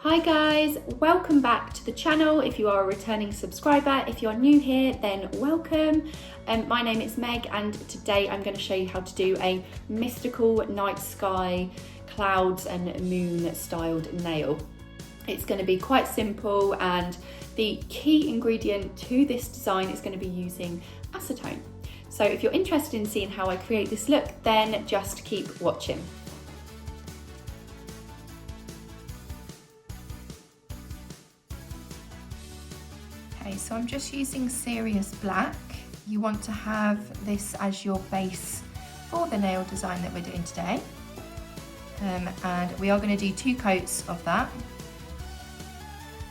Hi guys, welcome back to the channel. If you are a returning subscriber, if you're new here, then welcome. My name is Meg and today I'm going to show you how to do a mystical night sky, clouds and moon styled nail. It's going to be quite simple and the key ingredient to this design is going to be using acetone. So if you're interested in seeing how I create this look, then just keep watching. Okay, so I'm just using Serious Black. You want to have this as your base for the nail design that we're doing today. And we are going to do 2 coats of that.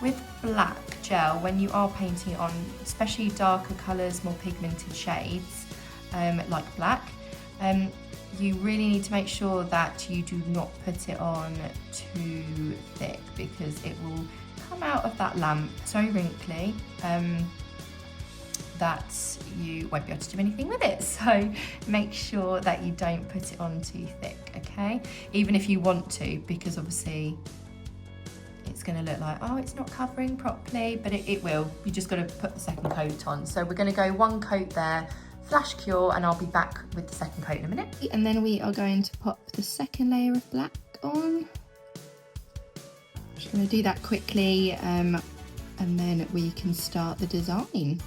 With black gel, when you are painting on, especially darker colours, more pigmented shades, like black, you really need to make sure that you do not put it on too thick because it will come out of that lamp so wrinkly that you won't be able to do anything with it. So make sure that you don't put it on too thick, okay? Even if you want to, because obviously it's going to look like, oh, it's not covering properly, but it will. You just got to put the second coat on. So we're going to go 1 coat there, flash cure, and I'll be back with the second coat in a minute. And then we are going to pop the second layer of black on. Just going to do that quickly and then we can start the design.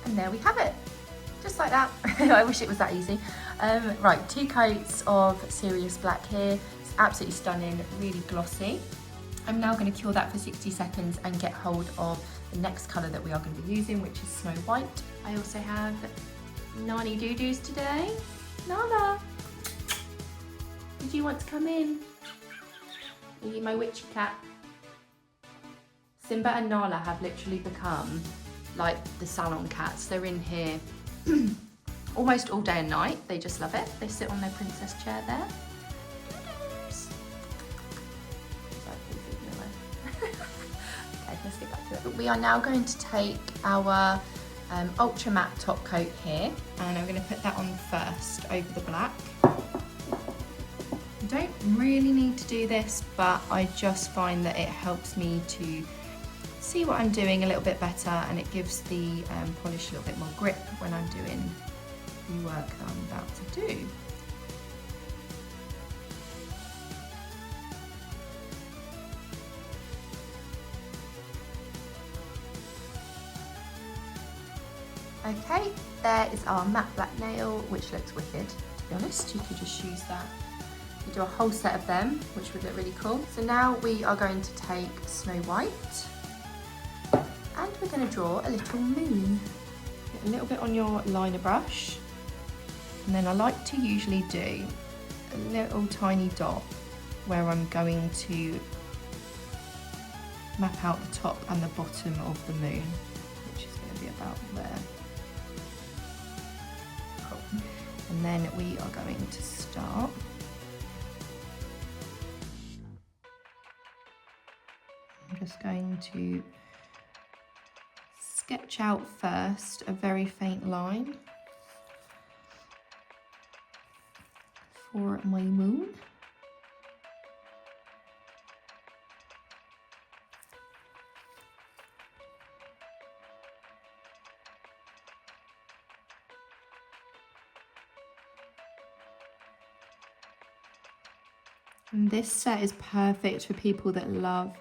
And there we have it, just like that. I wish it was that easy. Right, 2 coats of Serious Black here. It's absolutely stunning, really glossy. I'm now going to cure that for 60 seconds and get hold of the next colour that we are going to be using, which is Snow White. I also have Nani Doo-Doos today. Nala, did you want to come in? Are you my witchy cat? Simba and Nala have literally become like the salon cats. They're in here almost all day and night. They just love it. They sit on their princess chair there. Okay, let's get back to it. We are now going to take our ultra matte top coat here and I'm going to put that on first over the black. You don't really need to do this, but I just find that it helps me to see what I'm doing a little bit better and it gives the polish a little bit more grip when I'm doing the work that I'm about to do. Okay, there is our matte black nail, which looks wicked, to be honest. You could just use that. You do a whole set of them, which would look really cool. So now we are going to take Snow White and we're going to draw a little moon. Get a little bit on your liner brush, and then I like to usually do a little tiny dot where I'm going to map out the top and the bottom of the moon, which is going to be about there. Cool. And then we are going to start I'm just going to sketch out first a very faint line for my moon. And this set is perfect for people that love,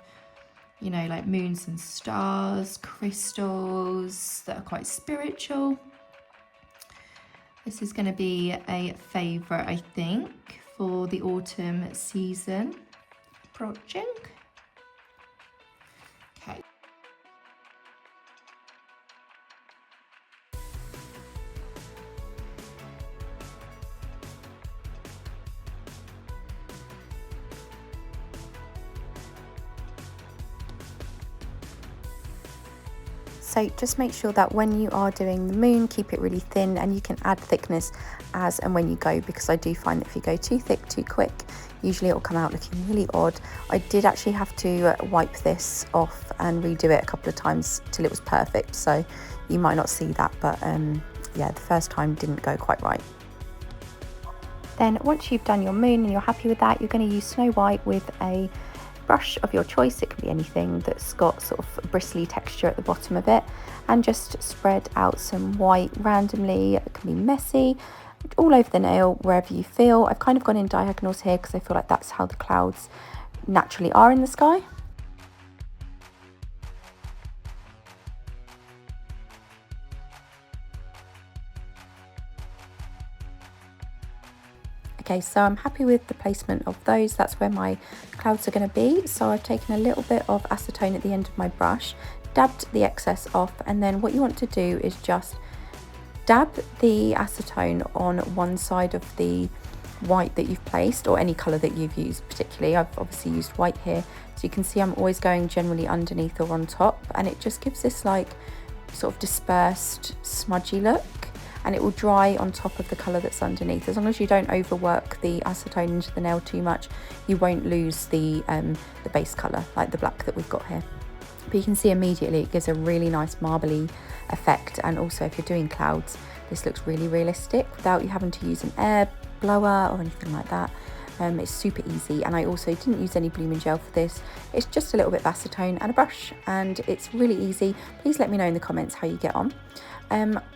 you know, like moons and stars, crystals that are quite spiritual. This is going to be a favourite, I think, for the autumn season approaching. Okay. So just make sure that when you are doing the moon, keep it really thin, and you can add thickness as and when you go, because I do find that if you go too thick too quick, usually it will come out looking really odd. I did actually have to wipe this off and redo it a couple of times till it was perfect, so you might not see that, but yeah, the first time didn't go quite right. Then once you've done your moon and you're happy with that, you're going to use Snow White with a brush of your choice. It can be anything that's got sort of bristly texture at the bottom of it, and just spread out some white randomly. It can be messy, all over the nail, wherever you feel. I've kind of gone in diagonals here because I feel like that's how the clouds naturally are in the sky. Okay, so I'm happy with the placement of those. That's where my clouds are going to be. So I've taken a little bit of acetone at the end of my brush, dabbed the excess off, and then what you want to do is just dab the acetone on one side of the white that you've placed, or any colour that you've used. Particularly, I've obviously used white here, so you can see I'm always going generally underneath or on top, and it just gives this like sort of dispersed smudgy look, and it will dry on top of the colour that's underneath. As long as you don't overwork the acetone into the nail too much, you won't lose the base colour, like the black that we've got here. But you can see immediately it gives a really nice marbly effect, and also if you're doing clouds, this looks really realistic without you having to use an air blower or anything like that. It's super easy, and I also didn't use any blooming gel for this. It's just a little bit of acetone and a brush, and it's really easy. Please let me know in the comments how you get on.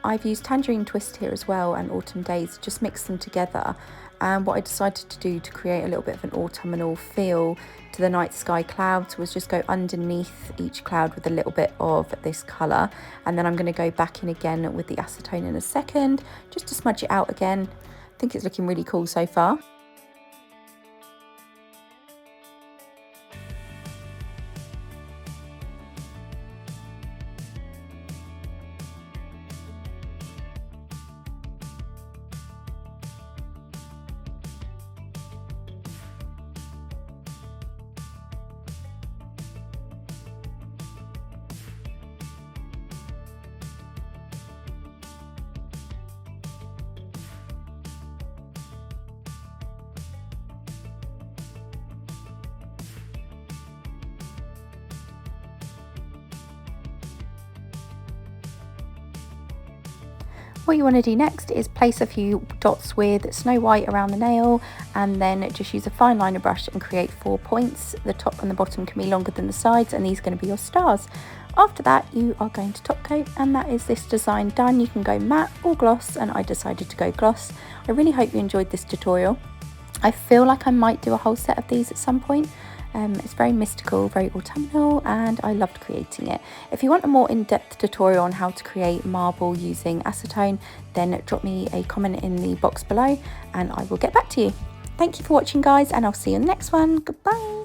I've used Tangerine Twist here as well, and Autumn Days, just mix them together. And what I decided to do to create a little bit of an autumnal feel to the night sky clouds was just go underneath each cloud with a little bit of this colour, and then I'm going to go back in again with the acetone in a second just to smudge it out again. I think it's looking really cool so far. What you want to do next is place a few dots with Snow White around the nail, and then just use a fine liner brush and create 4 points. The top and the bottom can be longer than the sides, and these are going to be your stars. After that, you are going to top coat, and that is this design done. You can go matte or gloss, and I decided to go gloss. I really hope you enjoyed this tutorial. I feel like I might do a whole set of these at some point. It's very mystical, very autumnal, and I loved creating it. If you want a more in-depth tutorial on how to create marble using acetone, then drop me a comment in the box below and I will get back to you. Thank you for watching, guys, and I'll see you in the next one. Goodbye.